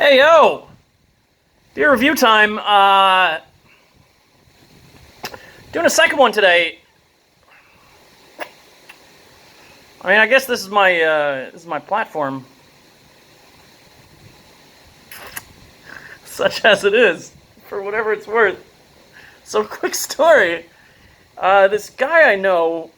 Hey, yo! Beer review time. Doing a second one today. I mean, I guess this is my platform, such as it is, for whatever it's worth. So, quick story. This guy I know.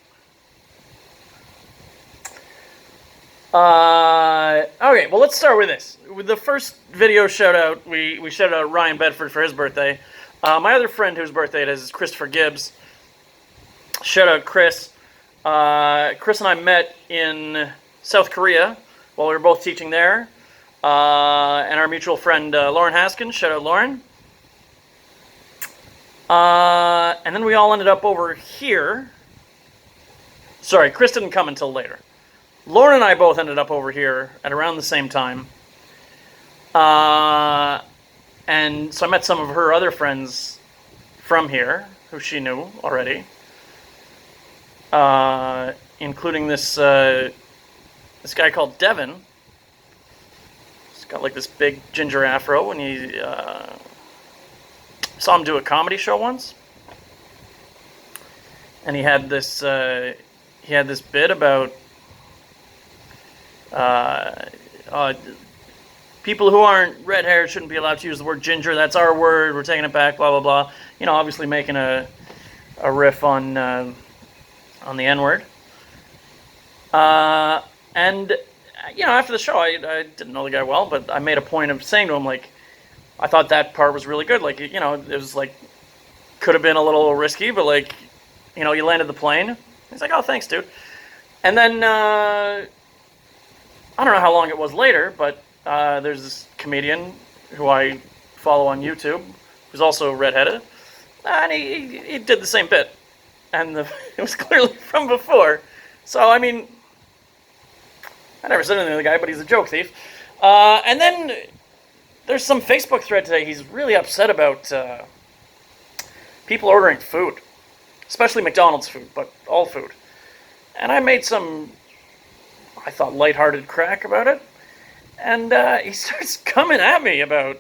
Okay, well, let's start with this. With the first video shout out, we shouted out Ryan Bedford for his birthday. My other friend whose birthday it is Christopher Gibbs. Shout out Chris. Chris and I met in South Korea while we were both teaching there. And our mutual friend Lauren Haskins. Shout out Lauren. And then we all ended up over here. Sorry, Chris didn't come until later. Lauren and I both ended up over here at around the same time. And so I met some of her other friends from here, who she knew already. Including this guy called Devin. He's got like this big ginger afro, and he saw him do a comedy show once. And he had this bit about people who aren't red-haired shouldn't be allowed to use the word ginger. That's our word. We're taking it back. Blah blah blah. You know, obviously making a riff on the N-word. And you know, after the show, I didn't know the guy well, but I made a point of saying to him, like, I thought that part was really good. Like, you know, it was like could have been a little risky, but like, you know, you landed the plane. He's like, oh, thanks, dude. And then I don't know how long it was later, but there's this comedian who I follow on YouTube, who's also redheaded, and he did the same bit, and it was clearly from before. So I mean, I never said anything to the guy, but he's a joke thief. And then there's some Facebook thread today. He's really upset about people ordering food, especially McDonald's food, but all food. And I made some, I thought, lighthearted crack about it. And he starts coming at me about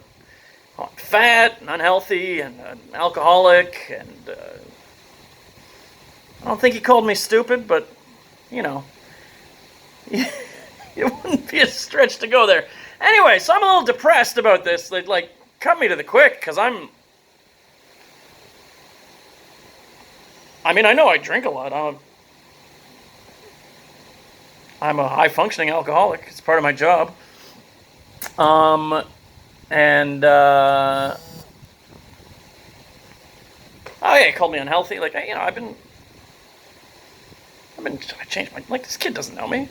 I'm fat and unhealthy and an alcoholic. And I don't think he called me stupid, but, you know, it wouldn't be a stretch to go there. Anyway, so I'm a little depressed about this. They'd, like, cut me to the quick, because I mean, I know I drink a lot. I'm a high-functioning alcoholic. It's part of my job. Oh yeah, he called me unhealthy. Like, I changed my, like, this kid doesn't know me.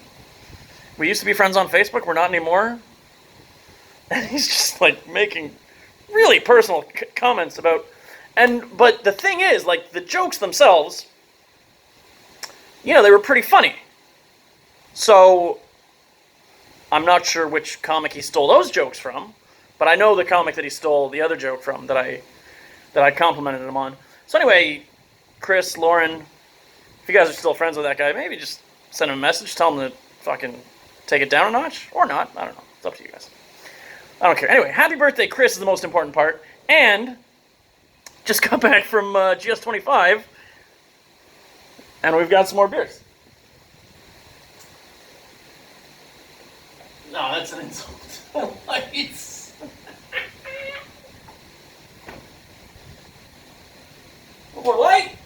We used to be friends on Facebook. We're not anymore. And he's just, like, making really personal comments about, but the thing is, like, the jokes themselves, you know, they were pretty funny. So, I'm not sure which comic he stole those jokes from, but I know the comic that he stole the other joke from that I complimented him on. So anyway, Chris, Lauren, if you guys are still friends with that guy, maybe just send him a message, tell him to fucking take it down a notch, or not, I don't know, it's up to you guys. I don't care. Anyway, happy birthday, Chris, is the most important part, and just got back from GS25, and we've got some more beers. No, that's an insult. Lights. One more light.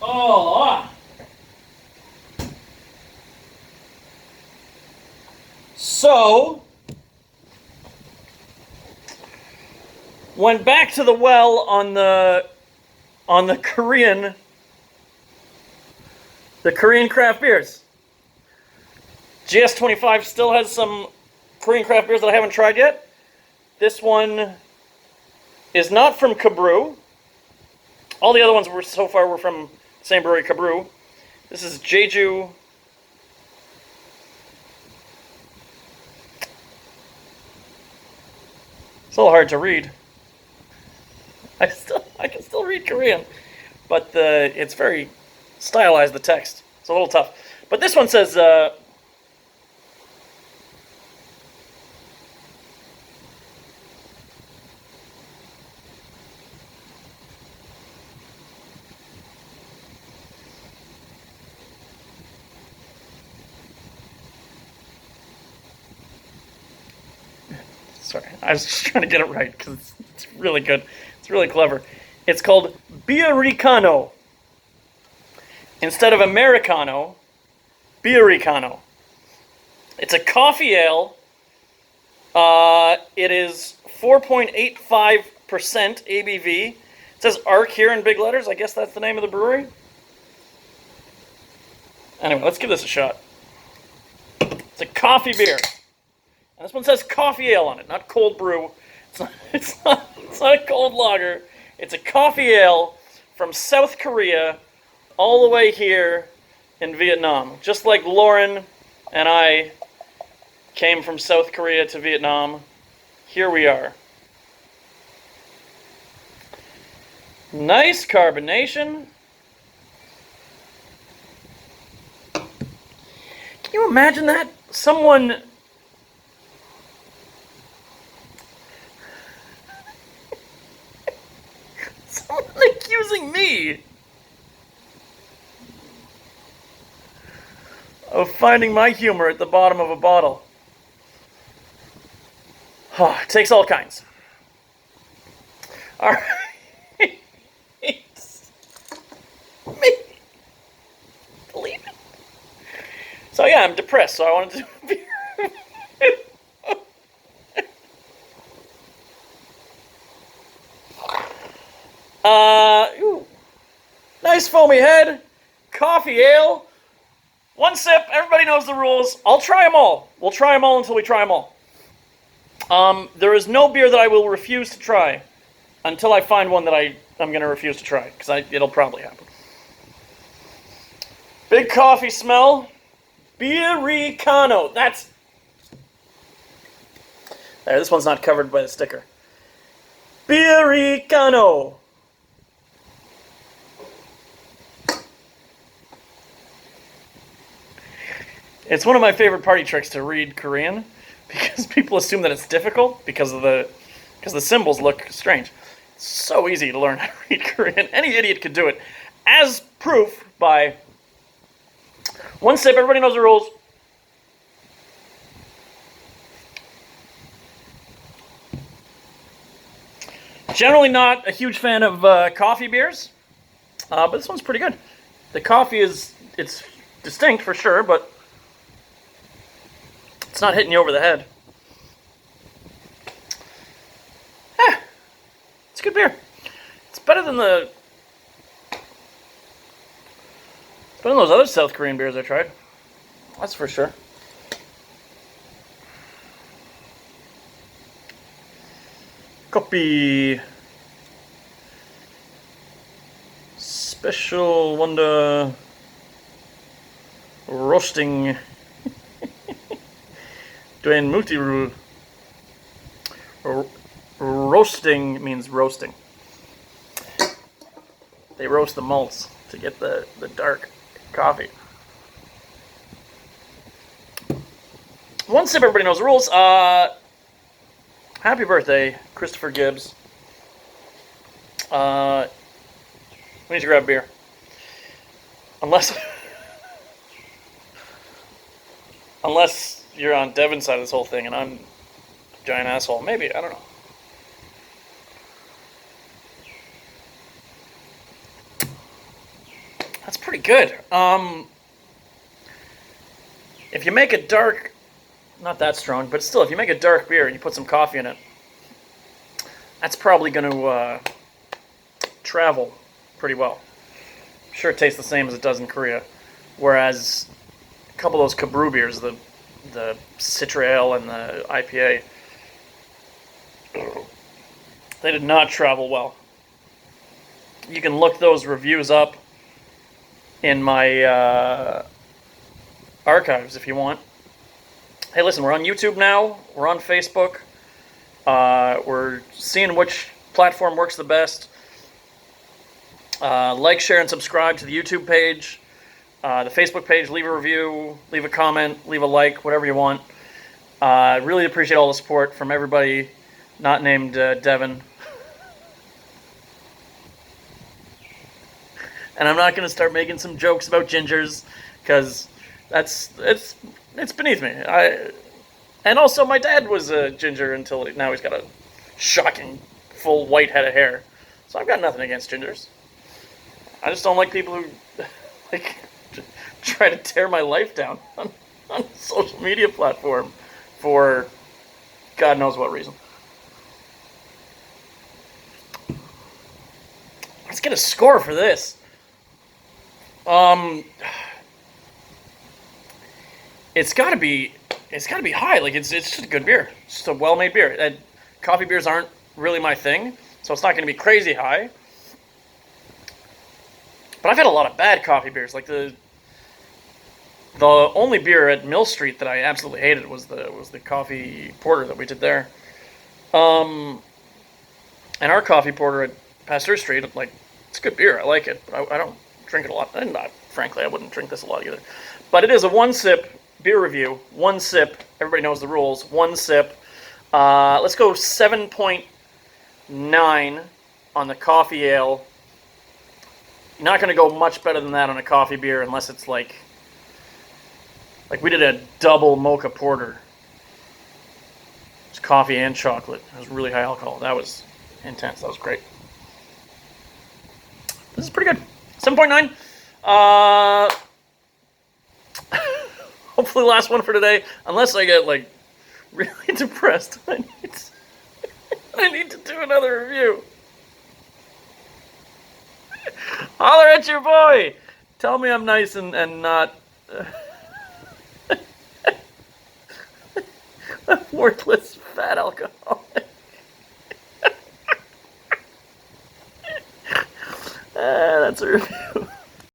Oh. So, went back to the well on the Korean. The Korean craft beers. GS25 still has some Korean craft beers that I haven't tried yet. This one is not from Kabrew. All the other ones so far were from the same brewery, Kabrew. This is Jeju. It's a little hard to read. I can still read Korean, but it's very stylized, the text. It's a little tough. But this one says, sorry, I was just trying to get it right because it's really good. It's really clever. It's called Beericano. Instead of Americano, Beericano. It's a coffee ale. It is 4.85% ABV. It says ARK here in big letters. I guess that's the name of the brewery. Anyway, let's give this a shot. It's a coffee beer. And this one says coffee ale on it, not cold brew. It's not a cold lager. It's a coffee ale from South Korea all the way here in Vietnam. Just like Lauren and I came from South Korea to Vietnam, here we are. Nice carbonation. Can you imagine that? Someone accusing me of finding my humor at the bottom of a bottle. Oh, it takes all kinds. All right. Me. Believe it. So yeah, I'm depressed, so I wanted to do a beer. Nice foamy head, coffee ale, one sip, everybody knows the rules. I'll try them all. We'll try them all until we try them all. There is no beer that I will refuse to try until I find one that I'm going to refuse to try, because it'll probably happen. Big coffee smell. Beericano. There, this one's not covered by the sticker. Beericano. It's one of my favorite party tricks to read Korean, because people assume that it's difficult because the symbols look strange. It's so easy to learn how to read Korean. Any idiot could do it. As proof by one sip, everybody knows the rules. Generally not a huge fan of coffee beers, but this one's pretty good. The coffee it's distinct for sure, but it's not hitting you over the head. It's a good beer. It's better than those other South Korean beers I tried. That's for sure. Copy. Special Wonder Roasting. Doing multi-roux. Roasting means roasting. They roast the malts to get the dark coffee. One sip, everybody knows the rules. Happy birthday, Christopher Gibbs. We need to grab a beer. Unless you're on Devin's side of this whole thing and I'm a giant asshole. Maybe, I don't know. That's pretty good. If you make a dark, not that strong, but still, if you make a dark beer and you put some coffee in it, that's probably going to travel pretty well. I'm sure it tastes the same as it does in Korea. Whereas a couple of those Kabrew beers, the Citra Ale and the IPA, they did not travel well. You can look those reviews up in my archives if you want. Hey, listen, we're on YouTube now. We're on Facebook. We're seeing which platform works the best. Like, share, and subscribe to the YouTube page. the Facebook page, leave a review, leave a comment, leave a like, whatever you want. Really appreciate all the support from everybody not named Devin. And I'm not going to start making some jokes about gingers, because it's beneath me. And also, my dad was a ginger until now he's got a shocking full white head of hair. So I've got nothing against gingers. I just don't like people who like try to tear my life down on a social media platform for God knows what reason. Let's get a score for this. It's gotta be high. Like it's just a good beer. It's just a well-made beer. And coffee beers aren't really my thing, so it's not gonna be crazy high. But I've had a lot of bad coffee beers. Like the only beer at Mill Street that I absolutely hated was the coffee porter that we did there. And our coffee porter at Pasteur Street, like, it's good beer. I like it, but I don't drink it a lot. And frankly, I wouldn't drink this a lot either. But it is a one sip beer review. One sip. Everybody knows the rules. One sip. Let's go 7.9 on the coffee ale. You're not going to go much better than that on a coffee beer unless it's like we did a double mocha porter. It's coffee and chocolate. It was really high alcohol. That was intense. That was great. This is pretty good. 7.9. Hopefully last one for today. Unless I get like really depressed. I need to do another review. Holler at your boy. Tell me I'm nice and not a worthless fat alcoholic. That's a review.